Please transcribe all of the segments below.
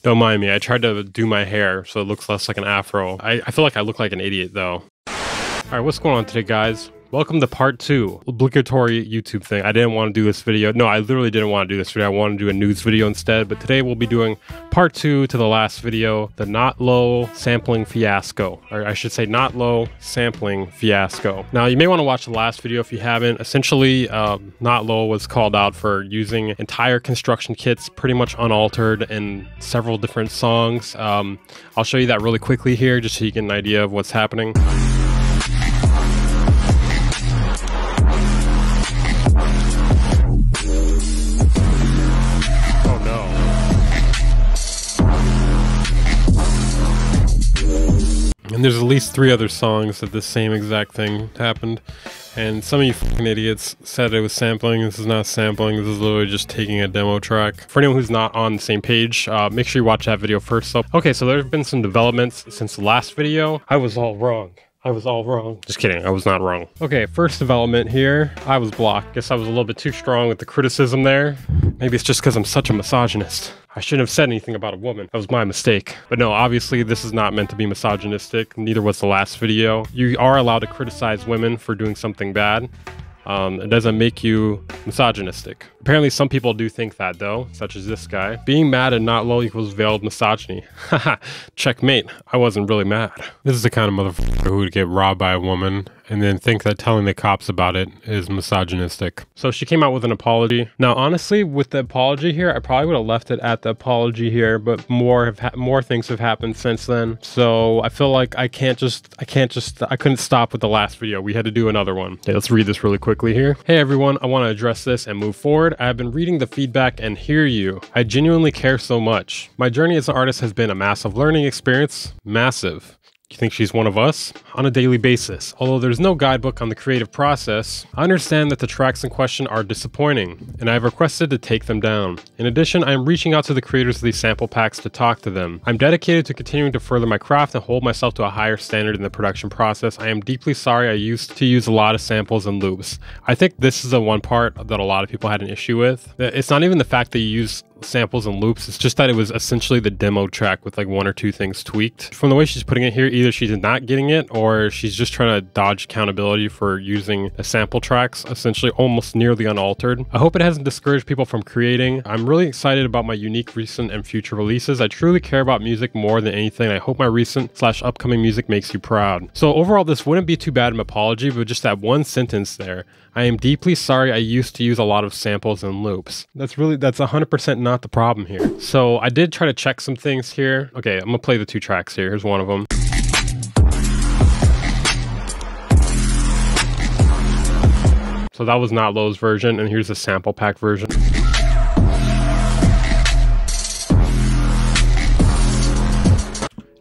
Don't mind me. I tried to do my hair so it looks less like an afro. I feel like I look like an idiot though. Alright, what's going on today, guys? Welcome to part 2. Obligatory YouTube thing. I didn't want to do this video. No, I literally didn't want to do this video. I wanted to do a news video instead. But today we'll be doing part 2 to the last video, the Not Low sampling fiasco. Or I should say Not Low sampling fiasco. Now, you may want to watch the last video if you haven't. Essentially, Not Low was called out for using entire construction kits pretty much unaltered in several different songs. I'll show you that really quickly here just so you get an idea of what's happening. And there's at least 3 other songs that this same exact thing happened. And some of you fucking idiots said it was sampling. This is not sampling. This is literally just taking a demo track. For anyone who's not on the same page, make sure you watch that video first. So, okay, so there have been some developments since the last video. I was all wrong. I was all wrong. Just kidding, I was not wrong. Okay, first development here. I was blocked. Guess I was a little bit too strong with the criticism there. Maybe it's just because I'm such a misogynist. I shouldn't have said anything about a woman. That was my mistake. But no, obviously this is not meant to be misogynistic. Neither was the last video. You are allowed to criticize women for doing something bad. It doesn't make you misogynistic. Apparently some people do think that though, such as this guy. Being mad at Not Low equals veiled misogyny. Haha, checkmate. I wasn't really mad. This is the kind of motherfucker who would get robbed by a woman and then think that telling the cops about it is misogynistic. So she came out with an apology. Now, honestly, with the apology here, I probably would have left it at the apology here, but more things have happened since then. So I feel like I couldn't stop with the last video. We had to do another one. Okay, let's read this really quickly here. Hey everyone, I want to address this and move forward. I have been reading the feedback and hear you. I genuinely care so much. My journey as an artist has been a massive learning experience. Massive. You think she's one of us? On a daily basis. Although there's no guidebook on the creative process, I understand that the tracks in question are disappointing, and I have requested to take them down. In addition, I am reaching out to the creators of these sample packs to talk to them. I'm dedicated to continuing to further my craft and hold myself to a higher standard in the production process. I am deeply sorry I used to use a lot of samples and loops. I think this is the one part that a lot of people had an issue with. It's not even the fact that you use samples and loops, it's just that it was essentially the demo track with like 1 or 2 things tweaked. From the way she's putting it here, either she's not getting it or she's just trying to dodge accountability for using the sample tracks essentially almost nearly unaltered. I hope it hasn't discouraged people from creating. I'm really excited about my unique recent and future releases. I truly care about music more than anything. I hope my recent/upcoming music makes you proud. So overall, this wouldn't be too bad of an apology, but just that one sentence there. I am deeply sorry I used to use a lot of samples and loops. That's 100% not the problem here. So I did try to check some things here. Okay, I'm gonna play the 2 tracks here. Here's one of them. So that was Not Low's version, and here's the sample pack version.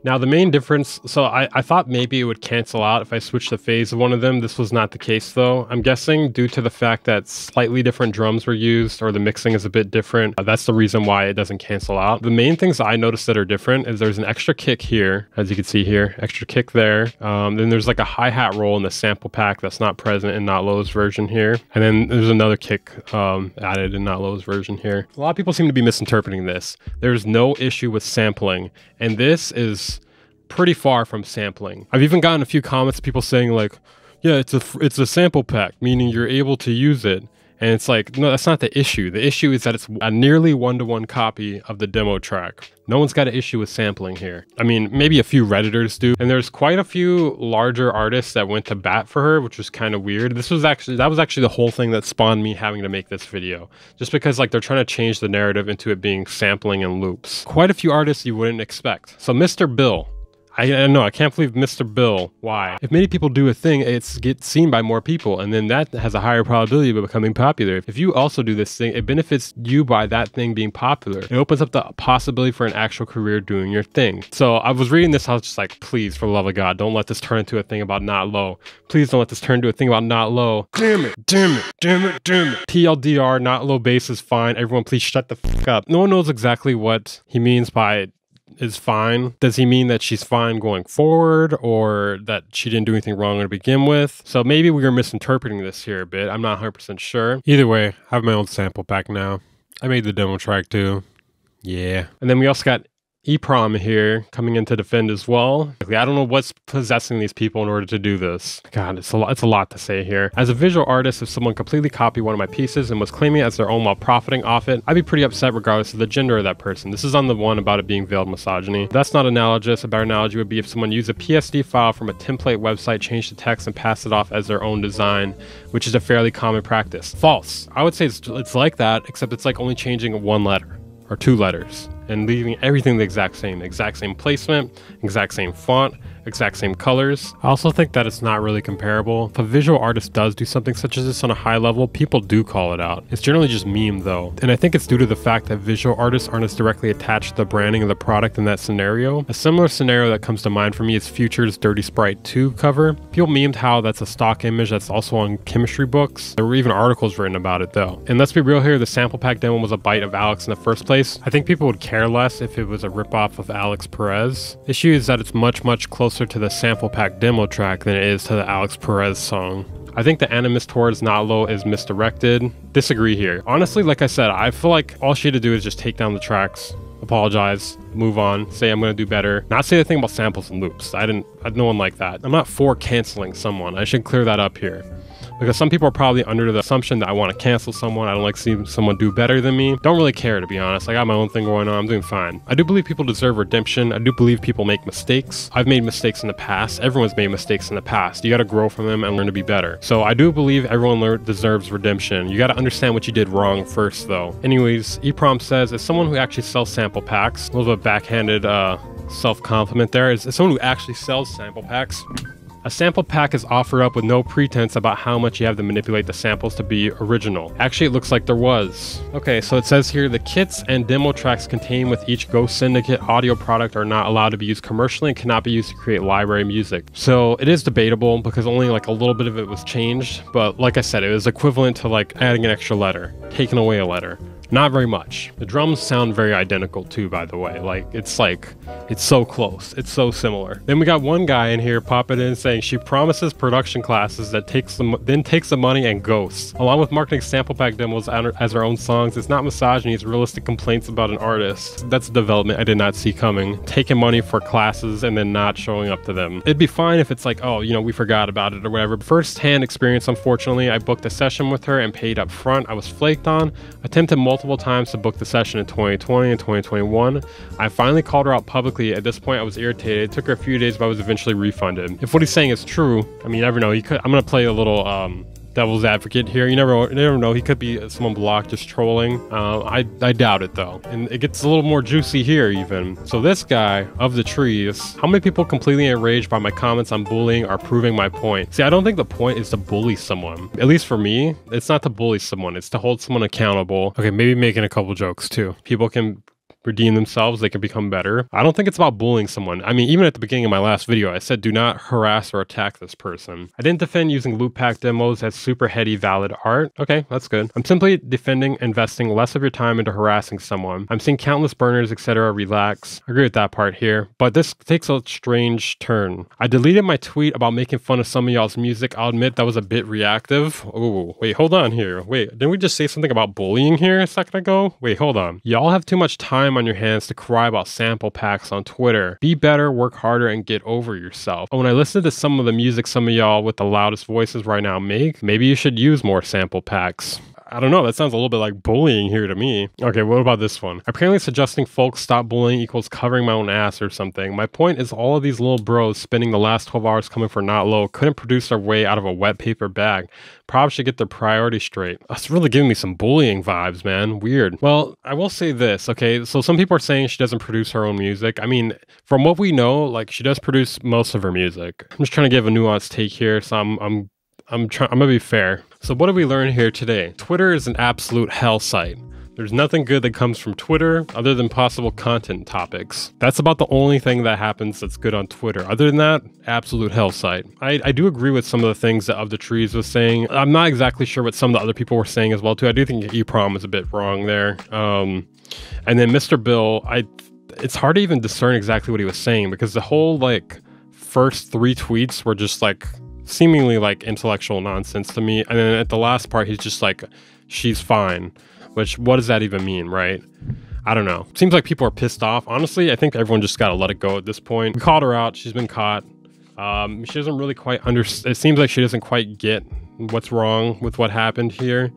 Now the main difference, so I thought maybe it would cancel out if I switched the phase of one of them. This was not the case though. I'm guessing due to the fact that slightly different drums were used or the mixing is a bit different. That's the reason why it doesn't cancel out. The main things I noticed that are different is there's an extra kick here, as you can see here, extra kick there. Then there's like a hi-hat roll in the sample pack that's not present in Not Low's version here. And then there's another kick added in Not Low's version here. A lot of people seem to be misinterpreting this. There's no issue with sampling, and this is pretty far from sampling. I've even gotten a few comments of people saying like, yeah, it's a sample pack, meaning you're able to use it. And it's like, no, that's not the issue. The issue is that it's a nearly 1-to-1 copy of the demo track. No one's got an issue with sampling here. I mean, maybe a few Redditors do. And there's quite a few larger artists that went to bat for her, which was kind of weird. That was actually the whole thing that spawned me having to make this video. Just because like they're trying to change the narrative into it being sampling and loops. Quite a few artists you wouldn't expect. So Mr. Bill. I know, I can't believe Mr. Bill. Why? If many people do a thing, it gets seen by more people, and then that has a higher probability of becoming popular. If you also do this thing, it benefits you by that thing being popular. It opens up the possibility for an actual career doing your thing. So I was reading this, I was just like, please, for the love of God, don't let this turn into a thing about Not Low. Please don't let this turn into a thing about Not Low. Damn it, damn it, damn it, damn it. TLDR, Not Low bass is fine. Everyone please shut the fuck up. No one knows exactly what he means by is fine. Does he mean that she's fine going forward, or that she didn't do anything wrong to begin with? So maybe we are misinterpreting this here a bit. I'm not 100% sure. Either way, I have my own sample pack now. I made the demo track too. Yeah. And then we also got EPROM here coming in to defend as well. I don't know what's possessing these people in order to do this. God, it's a lot to say here. As a visual artist, if someone completely copied one of my pieces and was claiming it as their own while profiting off it, I'd be pretty upset regardless of the gender of that person. This is on the one about it being veiled misogyny. That's not analogous. A better analogy would be if someone used a PSD file from a template website, changed the text, and passed it off as their own design, which is a fairly common practice. False. I would say it's like that, except it's like only changing one letter or two letters and leaving everything the exact same placement, exact same font, exact same colors. I also think that it's not really comparable. If a visual artist does do something such as this on a high level, people do call it out. It's generally just meme though. And I think it's due to the fact that visual artists aren't as directly attached to the branding of the product in that scenario. A similar scenario that comes to mind for me is Future's Dirty Sprite 2 cover. People memed how that's a stock image that's also on chemistry books. There were even articles written about it though. And let's be real here, the sample pack demo was a bite of Alex in the first place. I think people would care less if it was a ripoff of Alex Perez. The issue is that it's much closer to the sample pack demo track than it is to the Alex Perez song. I think the animus towards Notlo is misdirected. Disagree here. Honestly, like I said, I feel like all she had to do is just take down the tracks, apologize, move on, say I'm gonna do better. Not say the thing about samples and loops. I no one like that. I'm not for canceling someone. I should clear that up here. Because some people are probably under the assumption that I want to cancel someone. I don't like seeing someone do better than me. Don't really care, to be honest. I got my own thing going on. I'm doing fine. I do believe people deserve redemption. I do believe people make mistakes. I've made mistakes in the past. Everyone's made mistakes in the past. You got to grow from them and learn to be better. So I do believe everyone deserves redemption. You got to understand what you did wrong first, though. Anyways, EPROM says, as someone who actually sells sample packs, a little bit backhanded self-compliment there, as someone who actually sells sample packs, a sample pack is offered up with no pretense about how much you have to manipulate the samples to be original. Actually, it looks like there was. Okay, so it says here, the kits and demo tracks contained with each Ghost Syndicate audio product are not allowed to be used commercially and cannot be used to create library music. So it is debatable because only like a little bit of it was changed, but like I said, it was equivalent to like adding an extra letter, taking away a letter. Not very much. The drums sound very identical too, by the way. It's so close. It's so similar. Then we got one guy in here popping in saying she promises production classes that then takes the money and ghosts. Along with marketing sample pack demos as her own songs, it's not misogyny, it's realistic complaints about an artist. That's a development I did not see coming. Taking money for classes and then not showing up to them. It'd be fine if it's like, oh, you know, we forgot about it or whatever. First-hand experience, unfortunately. I booked a session with her and paid up front. I was flaked on. Attempted multiple times to book the session in 2020 and 2021. I finally called her out publicly. At this point, I was irritated. It took her a few days, but I was eventually refunded. If what he's saying is true, I mean, you never know. I'm gonna play a little devil's advocate here. You never know. He could be someone blocked, just trolling. I doubt it though. And it gets a little more juicy here even. So this guy of the trees, how many people completely enraged by my comments on bullying are proving my point? See, I don't think the point is to bully someone. At least for me, it's not to bully someone. It's to hold someone accountable. Okay, maybe making a couple jokes too. People can redeem themselves, they can become better. I don't think it's about bullying someone. I mean, even at the beginning of my last video, I said do not harass or attack this person. I didn't defend using loop pack demos as super heady valid art. Okay, that's good. I'm simply defending investing less of your time into harassing someone. I'm seeing countless burners, etc. Relax. I agree with that part here, but this takes a strange turn. I deleted my tweet about making fun of some of y'all's music. I'll admit that was a bit reactive. Oh, wait, hold on here. Wait, didn't we just say something about bullying here a second ago? Wait, hold on. Y'all have too much time on your hands to cry about sample packs on Twitter. Be better, work harder, and get over yourself. When I listen to some of the music some of y'all with the loudest voices right now make, maybe you should use more sample packs. I don't know, that sounds a little bit like bullying here to me. Okay, what about this one? Apparently suggesting folks stop bullying equals covering my own ass or something. My point is all of these little bros spending the last 12 hours coming for Not Low couldn't produce their way out of a wet paper bag. Probably should get their priorities straight. That's really giving me some bullying vibes, man. Weird. Well, I will say this, okay? So some people are saying she doesn't produce her own music. I mean, from what we know, like she does produce most of her music. I'm just trying to give a nuanced take here, so I'm gonna be fair. So what did we learn here today? Twitter is an absolute hell site. There's nothing good that comes from Twitter other than possible content topics. That's about the only thing that happens that's good on Twitter. Other than that, absolute hell site. I do agree with some of the things that Of the Trees was saying. I'm not exactly sure what some of the other people were saying as well too. I do think EPROM is a bit wrong there. And then Mr. Bill, it's hard to even discern exactly what he was saying because the whole like first 3 tweets were just like seemingly like intellectual nonsense to me, and then at the last part he's just like, she's fine, which what does that even mean, right? I don't know. Seems like people are pissed off. Honestly, I think everyone just gotta let it go at this point. We called her out. She's been caught. She doesn't really quite understand. It seems like she doesn't quite get what's wrong with what happened here,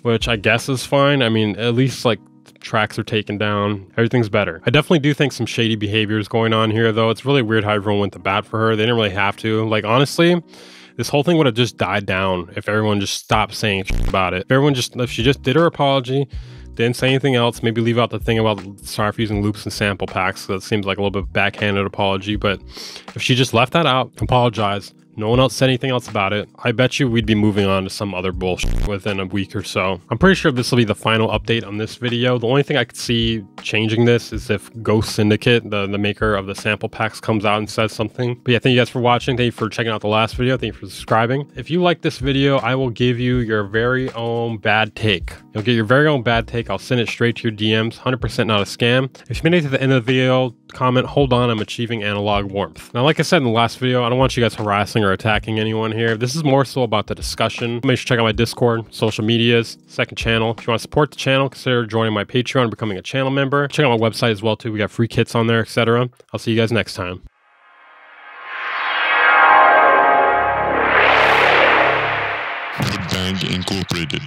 which I guess is fine. I mean, at least like tracks are taken down. Everything's better. I definitely do think some shady behavior is going on here, though. It's really weird how everyone went to bat for her. They didn't really have to. Like, honestly, this whole thing would have just died down if everyone just stopped saying shit about it. If she just did her apology, didn't say anything else, maybe leave out the thing about sorry for using loops and sample packs. That seems like a little bit backhanded apology, but if she just left that out, apologized, no one else said anything else about it, I bet you we'd be moving on to some other bullshit within a week or so. I'm pretty sure this will be the final update on this video. The only thing I could see changing this is if Ghost Syndicate, the maker of the sample packs, comes out and says something. But yeah, thank you guys for watching. Thank you for checking out the last video. Thank you for subscribing. If you like this video, I will give you your very own bad take. You'll get your very own bad take. I'll send it straight to your DMs. 100% not a scam. If you made it to the end of the video, comment, hold on, I'm achieving analog warmth. Now, like I said in the last video, I don't want you guys harassing or attacking anyone here. This is more so about the discussion. Make sure to check out my Discord, social medias, second channel. If you want to support the channel, consider joining my Patreon and becoming a channel member. Check out my website as well too. We got free kits on there, etc. I'll see you guys next time. The Band Incorporated.